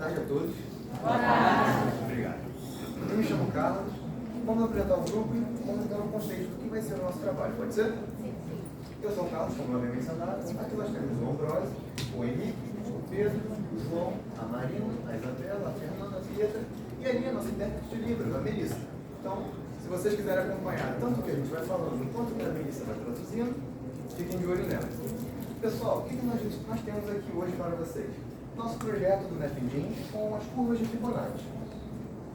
Boa tarde a todos. Boa tarde. Obrigado. Eu me chamo Carlos. Vamos apresentar o grupo e vamos dar um contexto do que vai ser o nosso trabalho. Pode ser? Sim. Eu sou o Carlos, como eu havia mencionado. Aqui nós temos o Ambrosio, o Henrique, o Pedro, o João, a Marina, a Isabela, a Fernanda, a Pietra e a minha, nossa intérprete de Libras, a Melissa. Então, se vocês quiserem acompanhar tanto o que a gente vai falando quanto o que a Melissa vai traduzindo, fiquem de olho nela. Pessoal, o que nós temos aqui hoje para vocês? Nosso projeto do NetEngine com as curvas de Fibonacci.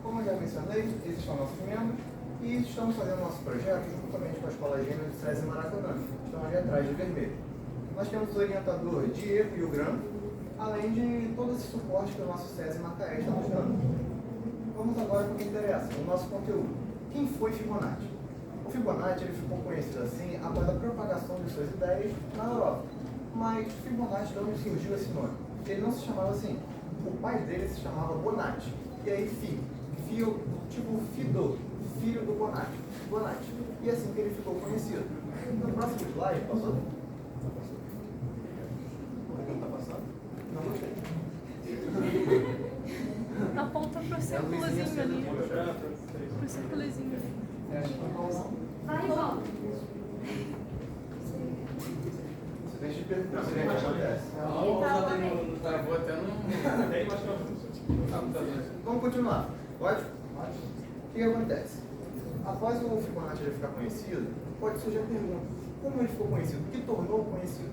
Como eu já mencionei, esses são nossos membros e estamos fazendo nosso projeto juntamente com a Escola Gêmea de SESI Maracanã. Estão ali atrás de vermelho. Nós temos o orientador Diego e o Gran, além de todo esse suporte que o nosso SESI Macaé está nos dando. Vamos agora para o que interessa, o nosso conteúdo. Quem foi Fibonacci? O Fibonacci ele ficou conhecido assim após a propagação de suas ideias na Europa. Mas Fibonacci de onde surgiu esse nome? Ele não se chamava assim. O pai dele se chamava Bonatti. E aí Fio, tipo Fido, filho do Bonatti. Bonatti. E assim que ele ficou conhecido. No próximo slide, passou? Não está passando? Não gostei. Aponta pro círculozinho ali. Pro círculozinho ali. Vai, volta. Você deixa de perguntar se o que acontece. Travou até no... Vamos continuar. Pode? O que acontece? Após o Fibonacci ele ficar conhecido, pode surgir a pergunta: como ele ficou conhecido? O que tornou conhecido?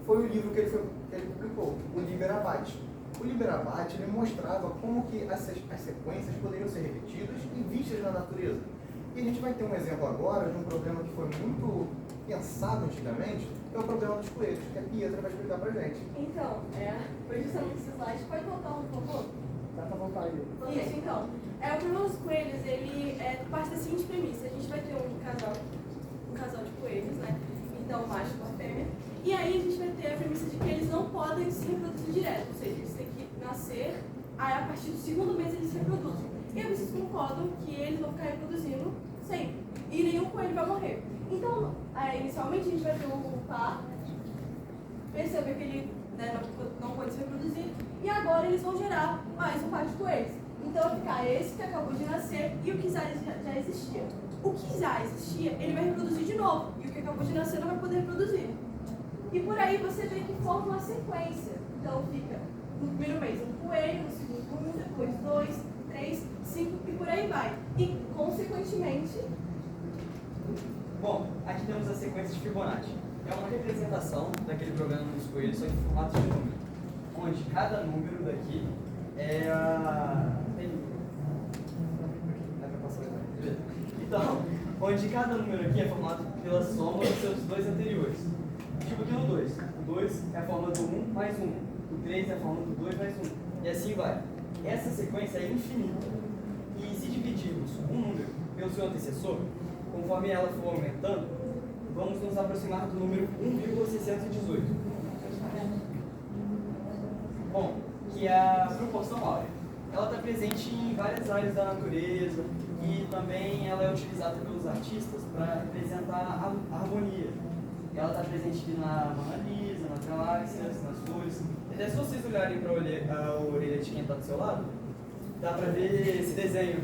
Foi o livro que ele publicou, o Liber Abate. O Liber Abate ele mostrava como que as sequências poderiam ser repetidas e vistas na natureza. E a gente vai ter um exemplo agora de um problema que foi muito pensado antigamente, que é o problema dos coelhos, que a Pietra vai explicar pra gente. Então, foi justamente esse slide. Pode voltar um pouco? Dá pra voltar aí. Isso, então. O problema dos coelhos, ele parte da seguinte premissa. A gente vai ter um casal de coelhos, né? Então, o macho com a fêmea. E aí a gente vai ter a premissa de que eles não podem se reproduzir direto. Ou seja, eles têm que nascer, aí a partir do segundo mês eles se reproduzem. E aí vocês concordam que eles vão ficar reproduzindo sempre. E nenhum coelho vai morrer. Então, inicialmente a gente vai ter o par, perceber que ele não pode se reproduzir, e agora eles vão gerar mais um par de coelhos. Então vai ficar esse que acabou de nascer e o que já existia. O que já existia, ele vai reproduzir de novo, e o que acabou de nascer não vai poder reproduzir. E por aí você vê que forma uma sequência. Então fica no primeiro mês um coelho, no segundo um, depois 2, 3, 5 e por aí vai. E consequentemente... Bom, aqui temos a sequência de Fibonacci. É uma representação daquele programa dos coelhos, só que em formato de número. Onde cada número daqui é a... Então, onde cada número aqui é formado pela soma dos seus dois anteriores. Tipo aqui no 2. O 2 é a forma do 1 mais 1. O 3 é a forma do 2 mais 1. E assim vai. Essa sequência é infinita. E se dividirmos um número pelo seu antecessor, conforme ela for aumentando, vamos nos aproximar do número 1,618. Bom, que é a proporção áurea. Ela está presente em várias áreas da natureza e também ela é utilizada pelos artistas para representar a harmonia. Ela está presente aqui na Mona Lisa, nas galáxias, nas flores. Até se vocês olharem para a orelha de quem está do seu lado, dá para ver esse desenho.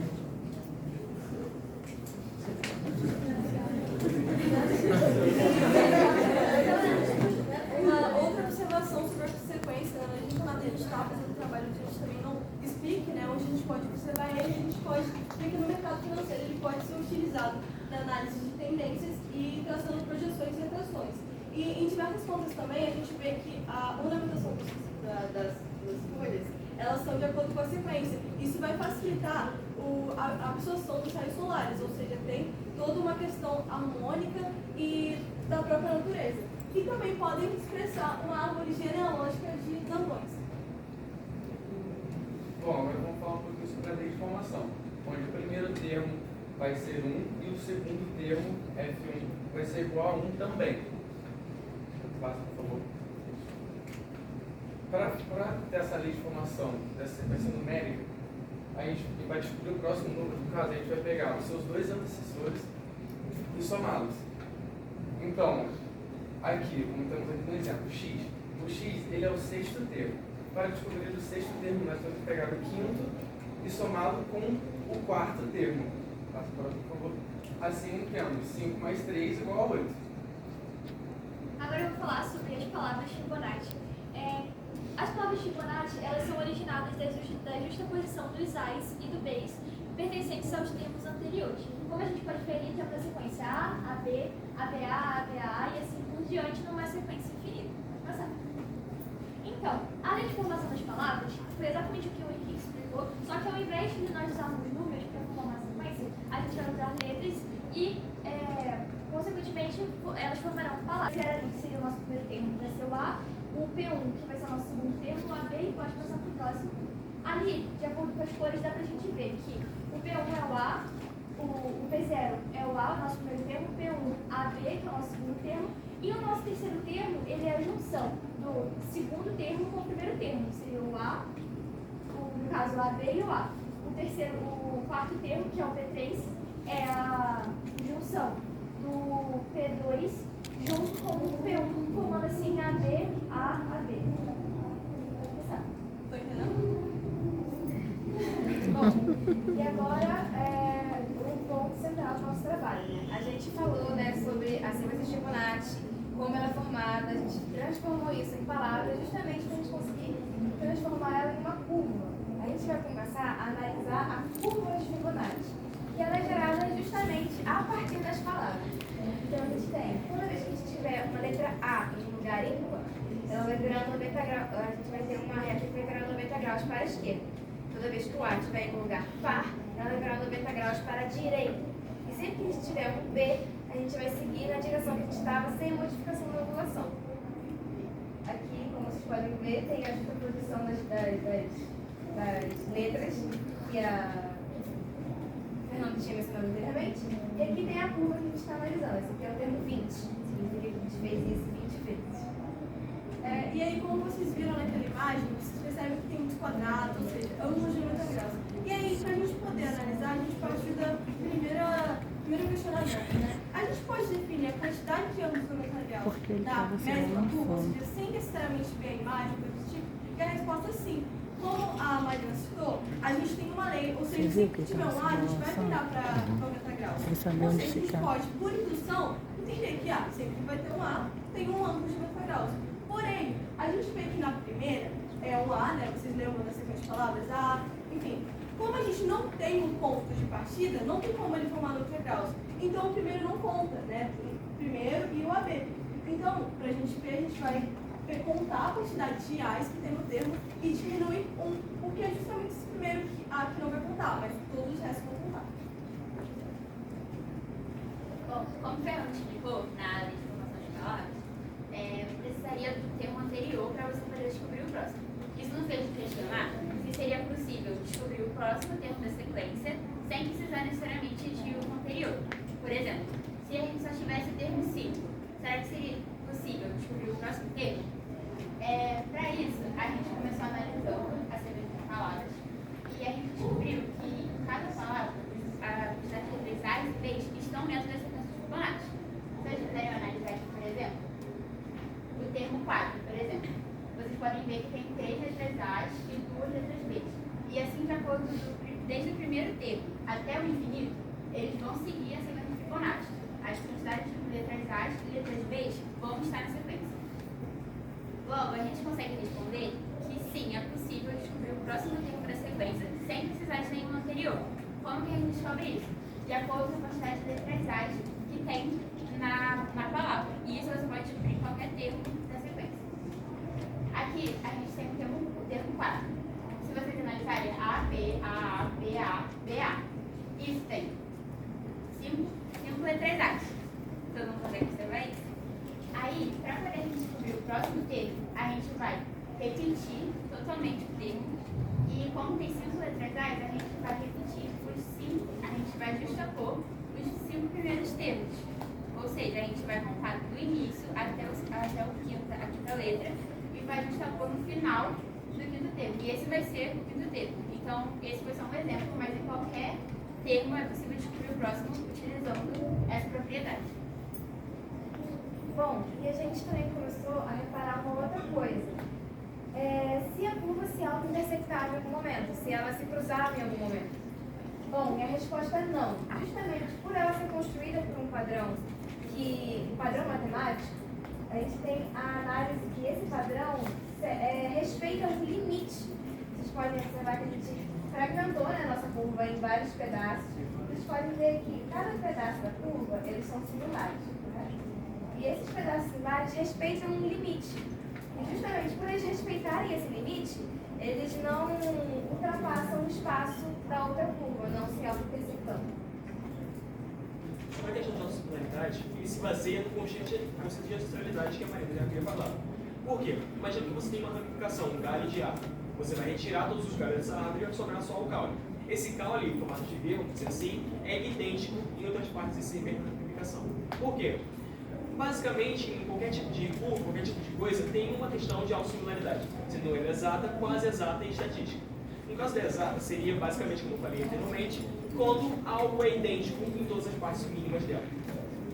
Uma outra observação sobre a sequência, né? A gente está fazendo um trabalho onde a gente também não explique, né? Onde a gente pode observar ele, a gente pode ver que no mercado financeiro ele pode ser utilizado na análise de tendências e traçando projeções e retrações. E em diversas fontes também a gente vê que a ornamentação das folhas, elas são de acordo com a sequência. Isso vai facilitar a absorção dos raios solares, ou seja, tem toda uma questão harmônica e da própria natureza. E também podem expressar uma árvore genealógica de tamanhos. Bom, agora vamos falar um pouquinho sobre a lei de formação, onde o primeiro termo vai ser 1 e o segundo termo, F1, vai ser igual a 1 também. Passa, por favor. Para ter essa lei de formação, dessa sequência numérica, a gente vai descobrir o próximo número. No caso, a gente vai pegar os seus dois antecessores e somá-los. Então, aqui, como estamos aqui no exemplo, x. O x ele é o sexto termo. para descobrir o sexto termo, nós temos que pegar o quinto e somá-lo com o quarto termo. Passa para por favor. Assim temos 5 mais 3 igual a 8. Agora eu vou falar sobre as palavras Fibonacci. As palavras Fibonacci, elas são originadas da justaposição dos A's e do B's pertencentes aos termos anteriores. Como a gente pode ver ali, temos a sequência A, AB, ABA, ABA e assim por diante numa sequência infinita. Pode passar. Então, a lei de formação das palavras foi exatamente o que o Henrique explicou, só que ao invés de nós usarmos números para formar uma sequência, a gente vai usar letras e, consequentemente, elas formarão palavras. Que seria o nosso primeiro termo, vai ser o A, o P1, que vai ser o nosso segundo termo, o AB, e pode passar para o próximo. Ali, de acordo com as cores, dá para a gente ver que o P1 é o A, o P0 é o A, o nosso primeiro termo, o P1, AB, que é o nosso segundo termo, e o nosso terceiro termo, ele é a junção do segundo termo com o primeiro termo, seria o A, no caso o AB e o A. O quarto termo, que é o P3, é a junção do P2 junto com o P1, formando assim AB, A, AB. Tô entendendo? Bom, e agora o ponto central do nosso trabalho. A gente falou, né, sobre a sequência de Fibonacci, como ela é formada, a gente transformou isso em palavras justamente para a gente conseguir transformar ela em uma curva. A gente vai começar a analisar a curva de Fibonacci, que ela é gerada justamente a partir das palavras. Então a gente tem, toda vez que a gente tiver uma letra A em um lugar ímpar, ela vai virar 90 graus, a gente vai ter uma reta que vai virar 90 graus para a esquerda. Toda vez que o A estiver em um lugar par, ela vai virar 90 graus para a direita. E sempre que a gente tiver um B, a gente vai seguir na direção que a gente estava, sem modificação na angulação. Aqui, como vocês podem ver, tem a justaposição das letras que a Fernanda tinha mencionado anteriormente. E aqui tem a curva que a gente está analisando. Esse aqui é o termo 20. Significa que a gente fez isso 20 vezes. E aí, como vocês viram naquela imagem, vocês percebem que tem muitos quadrados, ou seja, ângulos de 90 graus. E aí, para a gente poder analisar, a gente parte da primeiro questionamento, né? A gente pode definir a quantidade de ângulos de 90 graus da mesma curva, ou seja, sem necessariamente ver a imagem, coisa do tipo? E a resposta é sim. Como a Mariana citou, a gente tem uma lei, ou seja, se tiver um A, a gente vai virar para 90 graus. Ou seja, a gente pode, por indução, entender que sempre vai ter um A, tem um ângulo de 90 graus. Porém, a gente vê que na primeira é um A, né? Vocês lembram da sequência de palavras? A, enfim. Como a gente não tem um ponto de partida, não tem como ele formar 90 graus. Então, o primeiro não conta, né? O primeiro e o AB. Então, para a gente ver, a gente vai contar a quantidade de A's que tem no termo e diminuir porque é justamente esse primeiro A que não vai contar, mas todos os restos vão contar. Bom, como o Fernando explicou na lei de formação de palavras, precisaria do termo anterior para você poder descobrir o próximo. Isso nos fez questionar se seria possível descobrir o próximo termo da sequência sem precisar necessariamente de um anterior. Por exemplo, se a gente só tivesse o termo 5, será que seria possível descobrir o próximo termo? Para isso, a gente começou analisando a sequência de palavras e a gente descobriu que cada palavra, as letras A e B estão dentro da sequência de Fibonacci. Se vocês quiserem analisar aqui, por exemplo, o termo 4, por exemplo, vocês podem ver que tem 3 letras A e 2 letras B. E assim, de acordo desde o primeiro termo até o infinito, eles vão seguir a sequência de Fibonacci. As quantidades de letras A e letras B vão estar na sequência. Logo, a gente consegue responder que sim, é possível descobrir o próximo termo da sequência sem precisar de nenhum anterior. Como que a gente descobre isso? De acordo com a quantidade de letras A que tem na palavra. E isso você pode descobrir em qualquer termo da sequência. Aqui, a gente tem o termo 4. Se vocês analisarem A, B, A, B, A, B, A. Isso tem 5 letras A. Todo mundo consegue observar isso? Aí, para poder a gente descobrir o próximo termo, a gente vai repetir totalmente o termo. E como tem 5 letras A, a gente vai repetir os 5, a gente vai justapor os 5 primeiros termos. Ou seja, a gente vai contar do início até a quinta letra e vai justapor no final do quinto termo. E esse vai ser o quinto termo. Então, esse foi só um exemplo, mas em qualquer termo é possível descobrir o próximo utilizando essa propriedade. Bom, e a gente também começou a reparar uma outra coisa. se a curva se auto-intersectava em algum momento, se ela se cruzava em algum momento. Bom, e a resposta é não. Justamente por ela ser construída por um padrão matemático, a gente tem a análise que esse padrão respeita os limites. Vocês podem observar que a gente fragmentou, né, a nossa curva em vários pedaços. Vocês podem ver que cada pedaço da curva, eles são similares, correto? E esses pedaços similares respeitam um limite. E justamente por eles respeitarem esse limite, eles não ultrapassam o espaço da outra curva, não se auto-intersectando. Sobre a questão da similaridade, ele se baseia no conceito de associabilidade que a Marina já havia falado. Por quê? Imagina que você tem uma ramificação, um galho de árvore. Você vai retirar todos os galhos dessa árvore e vai sobrar só o caule. Esse caule, em formato de V, vamos dizer assim, é idêntico em outras partes desse evento de ramificação. Por quê? Basicamente, em qualquer tipo de curva, qualquer tipo de coisa, tem uma questão de autossimilaridade, sendo ela exata, quase exata e estatística. No caso da exata, seria basicamente, como eu falei anteriormente, quando algo é idêntico em todas as partes mínimas dela.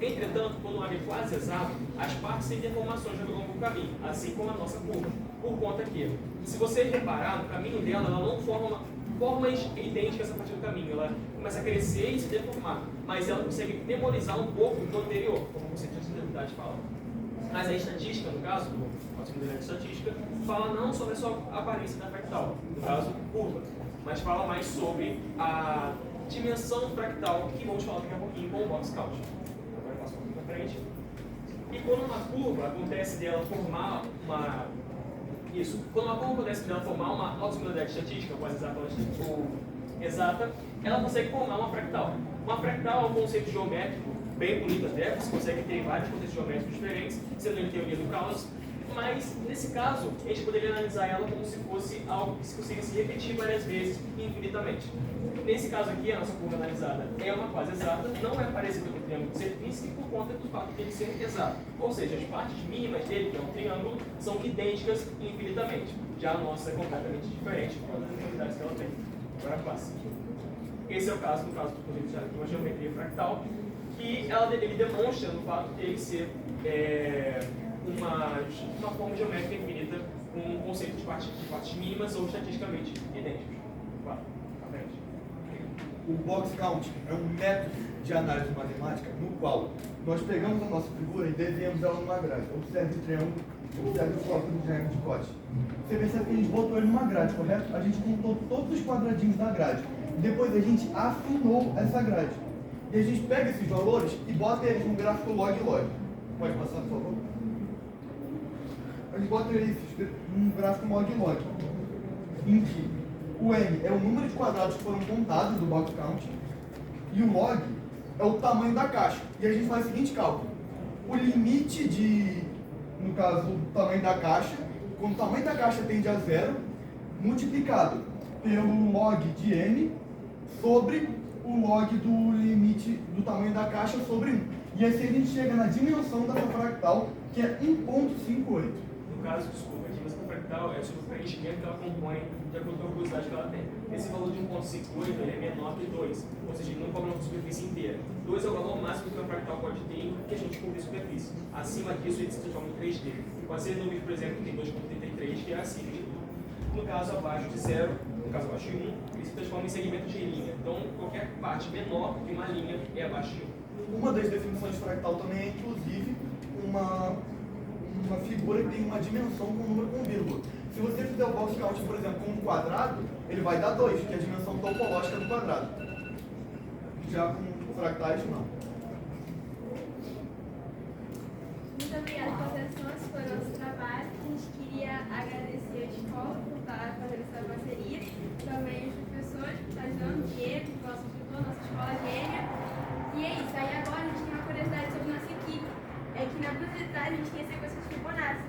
Entretanto, quando algo é quase exato, as partes têm deformações ao longo do caminho, assim como a nossa curva. Por conta que, se você reparar, no caminho dela, ela não forma formas idênticas a partir do caminho. Ela começa a crescer e se deformar, mas ela consegue memorizar um pouco do anterior, como o conceito de associabilidade fala. Mas a estatística, no caso, a associabilidade estatística, fala não sobre a sua aparência da fractal, no caso, curva, mas fala mais sobre a dimensão fractal, que vamos falar daqui a pouquinho com o box count. Agora eu passo um pouquinho para frente. E quando uma curva acontece dela formar uma... Isso, quando uma curva acontece dela formar uma autossimilaridade estatística, quase exata ou exata, ela consegue formar uma fractal. Uma fractal é um conceito geométrico bem bonito até, você consegue ter vários conceitos geométricos diferentes, sendo em teoria do caos, mas nesse caso, a gente poderia analisar ela como se fosse algo que se conseguisse repetir várias vezes infinitamente. Nesse caso aqui, a nossa curva analisada é uma quase exata, não é parecida com o triângulo de Sierpinski por conta do fato de ele ser exato. Ou seja, as partes mínimas dele, que é um triângulo, são idênticas infinitamente. Já a nossa é completamente diferente por conta das unidades que ela tem. Agora passa. Esse é o caso, no caso do conceito de uma geometria fractal, que ele demonstra no fato de ele ser uma forma geométrica infinita com um conceito de partes mínimas ou estatisticamente idênticos. O box count é um método de análise matemática no qual nós pegamos a nossa figura e desenhamos ela numa grade. Observe o triângulo, observe o foco do triângulo de Koch. Você percebe que a gente botou ele numa grade, correto? A gente contou todos os quadradinhos da grade. Depois a gente afinou essa grade. E a gente pega esses valores e bota eles no gráfico log-log. Pode passar, por favor? A gente bota eles num gráfico log-log, em que o N é o número de quadrados que foram contados do box count e o log é o tamanho da caixa. E a gente faz o seguinte cálculo. O limite de, no caso, o tamanho da caixa, quando o tamanho da caixa tende a zero, multiplicado pelo log de N sobre o log do limite do tamanho da caixa sobre 1. E assim a gente chega na dimensão dessa fractal, que é 1,58. No caso, desculpa, a dimensão da fractal é sobre o preenchimento que ela compõe de acordo com a velocidade que ela tem. Esse valor de 1,58 é menor que 2, ou seja, ele não cobre uma superfície inteira. 2 é o valor máximo que uma fractal pode ter que a gente cobrir superfície. Acima disso, ele se transforma em 3D. Pode ser número, por exemplo, que tem 2,33, que é acima de 1. No caso, abaixo de 0, no caso abaixo de 1, ele se transforma em segmento de linha. Então, qualquer parte menor que uma linha é abaixo de 1. Uma das definições de fractal também é, inclusive, uma figura que tem uma dimensão com um número com vírgula. Se você fizer o box count, por exemplo, com um quadrado, ele vai dar 2, que é a dimensão topológica do quadrado. Já com fractais, não. Muito obrigada pela atenção, esse foi o nosso trabalho. A gente queria agradecer a escola por estar fazendo essa parceria, também os professores por estar ajudando, o Diego, nosso tutor, nossa escola gêmea. E é isso, aí agora a gente tem uma curiosidade sobre a nossa equipe. É que na blusa de trás a gente tem a sequência de Fibonacci.